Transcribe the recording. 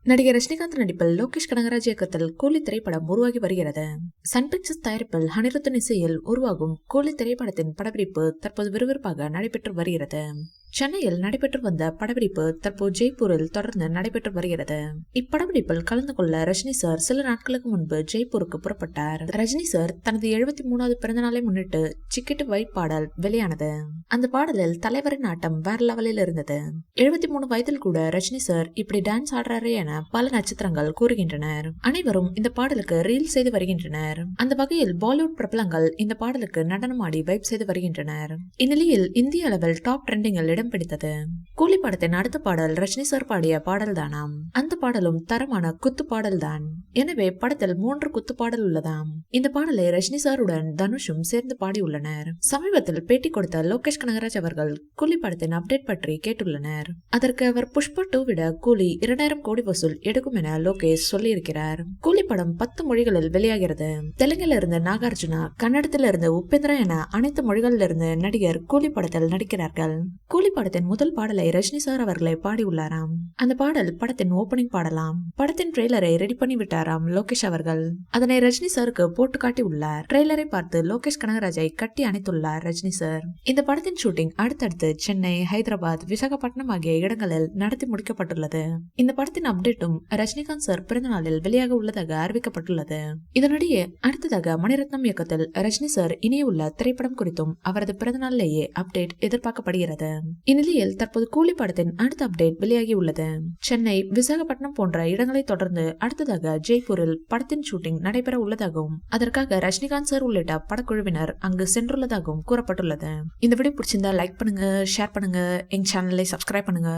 நடிகர் ரஜினிகாந்த் நடிப்பில் லோகேஷ் கனகராஜ் இயக்கத்தில் கூலி திரைப்படம் உருவாகி வருகிறது. சன் பிக்சர்ஸ் தயாரிப்பில் அனிருத்தன் இசையில் உருவாகும் கூலி திரைப்படத்தின் படப்பிடிப்பு தற்போது விறுவிறுப்பாக நடைபெற்று வருகிறது. சென்னையில் நடைபெற்று வந்த படப்பிடிப்பு தற்போது ஜெய்ப்பூரில் தொடர்ந்து நடைபெற்று வருகிறது. இப்படப்பிடிப்பில் கலந்து கொள்ள ரஜினி சார் சில நாட்களுக்கு முன்பு ஜெய்ப்பூருக்கு புறப்பட்டார். ரஜினி சார் தனது 73வது பிறந்த நாளை முன்னிட்டு சிக்கிட்டு வை பாடல் வெளியானது. அந்த பாடலில் தலைவரின் ஆட்டம் வேற லெவலில் இருந்தது. 73 வயதில் கூட ரஜினி சார் இப்படி டான்ஸ் ஆடுறாரு என பல நட்சத்திரங்கள் கூறுகின்றனர். அனைவரும் இந்த பாடலுக்கு ரீல் செய்து வருகின்றனர். அந்த வகையில் பாலிவுட் பிரபலங்கள் இந்த பாடலுக்கு நடனமாடி வைப் செய்து வருகின்றனர். இந்நிலையில் இந்திய அளவில் டாப் ட்ரெண்டிங்கில் இடம் பிடித்தது. கூலி படத்தின் அடுத்த பாடல் ரஜினி சார் பாடிய பாடல் தானாம். அந்த பாடலும் தரமான குத்து பாடல் தான். எனவே படத்தில் 3 குத்து பாடல் உள்ளதாம். இந்த பாடலை ரஜினி சாருடன் தனுஷும் சேர்ந்து பாடியுள்ளனர். சமீபத்தில் பேட்டி கொடுத்த லோகேஷ் கனகராஜ் அவர்கள் கூலி படத்தின் அப்டேட் பற்றி கேட்டுள்ளனர். அதற்கு அவர் புஷ்பா 2 விட கூலி 2000 கோடி வசூல் எடுக்கும் என லோகேஷ் சொல்லியிருக்கிறார். கூலி படம் 10 மொழிகளில் வெளியாகிறது. தெலுங்கில் இருந்து நாகார்ஜுனா, கன்னடத்தில் இருந்து உபேந்திரா என அனைத்து மொழிகளில் இருந்து நடிகர் கூலி படத்தில் நடிக்கிறார்கள். கூலி படத்தின் முதல் பாடலை ரஜினி சார் அவர்களை பாடியுள்ளாராம். அந்த பாடல் படத்தின் ஓபனிங் பாடலாம். படத்தின் ட்ரெய்லரை ரெடி பண்ணி விட்டாராம் லோகேஷ் அவர்கள். அதனை ரஜினி சாருக்கு போட்டு காட்டி உள்ளார். ட்ரெய்லரை பார்த்து லோகேஷ் கனகராஜை கட்டி அணைத்துள்ளார் ரஜினி சார். இந்த படத்தின் ஷூட்டிங் அடுத்தடுத்து சென்னை, ஹைதராபாத், விசாகப்பட்டினம் ஆகிய இடங்களில் நடத்தி முடிக்கப்பட்டுள்ளது. இந்த படத்தின் அப்டேட்டும் ரஜினிகாந்த் சார் பிறந்த நாளில் வெளியாக உள்ளதாக அறிவிக்கப்பட்டுள்ளது. இதனிடையே அடுத்ததாக மணிரத்னம் இயக்கத்தில் ரஜினி சார் இணையுள்ள திரைப்படம் குறித்தும் அவரது பிறந்த நாளிலேயே அப்டேட் எதிர்பார்க்கப்படுகிறது. இந்நிலையில் தற்போது கூலி படத்தின் அடுத்த அப்டேட் வெளியாகி உள்ளது. சென்னை, விசாகப்பட்டினம் போன்ற இடங்களை தொடர்ந்து அடுத்ததாக ஜெய்ப்பூரில் படத்தின் ஷூட்டிங் நடைபெற உள்ளதாகவும் அதற்காக ரஜினிகாந்த் சார் உள்ளிட்ட படக்குழுவினர் அங்கு சென்றுள்ளதாகவும் கூறப்பட்டுள்ளது. இந்த வீடியோ பிடிச்சிருந்தா லைக் பண்ணுங்க, ஷேர் பண்ணுங்க, எங்க சேனலை சப்ஸ்கிரைப் பண்ணுங்க.